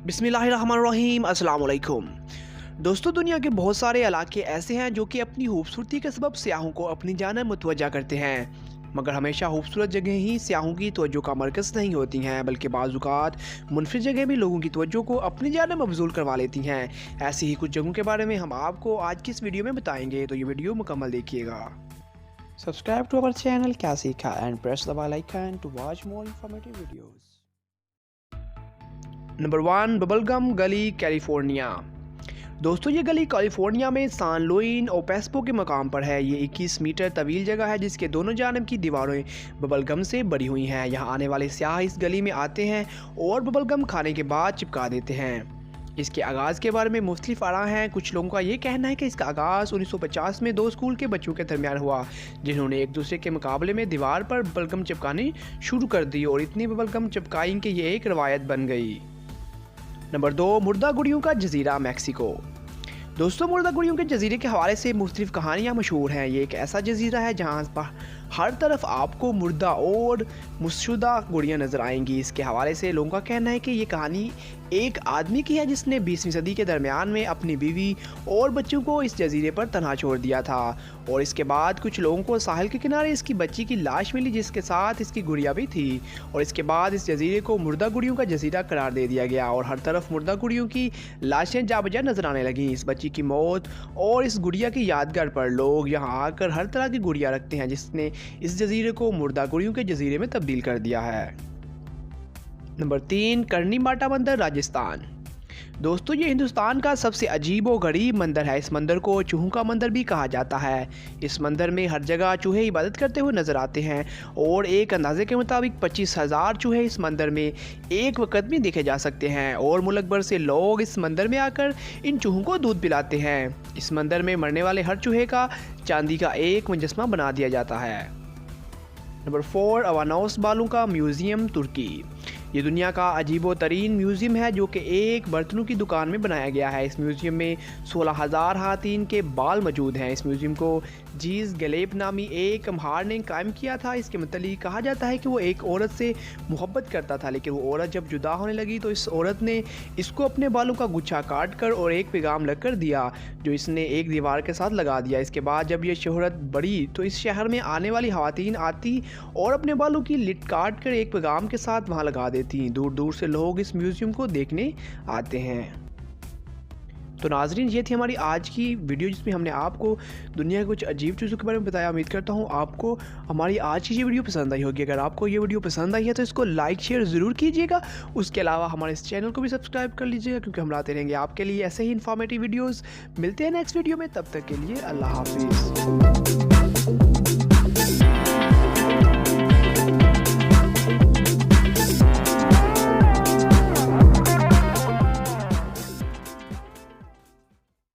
बिस्मिल्लाहिर्रहमानिर्रहीम, अस्सलाम वालेकुम। दोस्तों, दुनिया के बहुत सारे इलाके ऐसे हैं जो कि अपनी खूबसूरती के सबब सियाहों को अपनी जानब मुतवज्जा करते हैं, मगर हमेशा खूबसूरत जगह ही सियाहों की तवज्जो का मरकज़ नहीं होती हैं, बल्कि बाज़ औक़ात मुनफरिद जगह भी लोगों की तवज्जो को अपनी जानब मबज़ूल करवा लेती हैं। ऐसी ही कुछ जगहों के बारे में हम आपको आज की इस वीडियो में बताएंगे, तो ये वीडियो मुकम्मल देखिएगा। सब्सक्राइब टू अवर चैनल क्या सीखा and press the bell icon to watch more informative videos. Number 1, bubblegum गली, कैलिफोर्निया। दोस्तों, ये गली कैलिफोर्निया में सान लुइन ओबेस्पो के मकाम पर है। ये 21 मीटर तवील जगह है जिसके दोनों जानब की दीवारें बबलगम से बनी हुई हैं। यहाँ आने वाले सियाह इस गली में आते हैं और बबलगम खाने के बाद चिपका देते हैं। इसके आगाज़ के बारे में मुख्तलिफ आरा हैं। कुछ लोगों का ये कहना है कि इसका आगाज़ 1950 में 2 स्कूल के बच्चों के दरमियान हुआ, जिन्होंने एक दूसरे के मुकाबले में दीवार पर बबलगम चिपकानी शुरू कर दी और इतनी बबलगम चिपकाई कि ये एक रवायत बन गई। नंबर 2, मुर्दा गुड़ियों का जजीरा, मैक्सिको। दोस्तों, मुर्दा गुड़ियों के जजीरे के हवाले से मुख्तलिफ कहानियाँ मशहूर हैं। ये एक ऐसा जजीरा है जहाँ हर तरफ आपको मुर्दा और मुशुदा गुड़ियाँ नज़र आएंगी। इसके हवाले से लोगों का कहना है कि ये कहानी एक आदमी की है जिसने 20वीं सदी के दरमियान में अपनी बीवी और बच्चों को इस जजीरे पर तन्हा छोड़ दिया था, और इसके बाद कुछ लोगों को साहिल के किनारे इसकी बच्ची की लाश मिली जिसके साथ इसकी गुड़िया भी थी, और इसके बाद इस जजीरे को मुर्दा गुड़ियों का जजीरा करार दे दिया गया और हर तरफ मुर्दा गुड़ियों की लाशें जा बजा नजर आने लगीं। इस बच्ची की मौत और इस गुड़िया की यादगार पर लोग यहाँ आकर हर तरह की गुड़िया रखते हैं, जिसने इस जजीरे को मुर्दा गुड़ियों के जजीरे में तब्दील कर दिया है। नंबर 3, करनी माता मंदिर, राजस्थान। दोस्तों, ये हिंदुस्तान का सबसे अजीब व गरीब मंदिर है। इस मंदिर को चूहों का मंदिर भी कहा जाता है। इस मंदिर में हर जगह चूहे इबादत करते हुए नजर आते हैं और एक अंदाजे के मुताबिक 25,000 चूहे इस मंदिर में एक वक्त में देखे जा सकते हैं, और मुल्क भर से लोग इस मंदिर में आकर इन चूहों को दूध पिलाते हैं। इस मंदिर में मरने वाले हर चूहे का चांदी का एक मुजस्मा बना दिया जाता है। नंबर 4, अवानोस बालों का म्यूज़ियम, तुर्की। ये दुनिया का अजीबो तरीन म्यूज़ियम है जो कि एक बर्तनों की दुकान में बनाया गया है। इस म्यूज़ियम में 16,000 हाथीन के बाल मौजूद हैं। इस म्यूज़ियम को जीज गलेप नामी एक कम्हार ने कायम किया था। इसके मतलब कहा जाता है कि वो एक औरत से मोहब्बत करता था, लेकिन वो औरत जब जुदा होने लगी तो इस औरत ने इसको अपने बालों का गुच्छा काट कर और एक पैगाम लिख कर दिया, जो इसने एक दीवार के साथ लगा दिया। इसके बाद जब ये शोहरत बढ़ी तो इस शहर में आने वाली ख़वातीन आती और अपने बालों की लिट काट कर एक पैगाम के साथ वहाँ लगा देती। दूर दूर से लोग इस म्यूज़ियम को देखने आते हैं। तो नाजरीन, ये थी हमारी आज की वीडियो जिसमें हमने आपको दुनिया के कुछ अजीब चीज़ों के बारे में बताया। उम्मीद करता हूँ आपको हमारी आज की ये वीडियो पसंद आई होगी। अगर आपको ये वीडियो पसंद आई है तो इसको लाइक शेयर ज़रूर कीजिएगा। उसके अलावा हमारे इस चैनल को भी सब्सक्राइब कर लीजिएगा, क्योंकि हम लाते रहेंगे आपके लिए ऐसे ही इन्फॉर्मेटिव वीडियोज़। मिलते हैं नेक्स्ट वीडियो में, तब तक के लिए अल्लाह हाफिज़।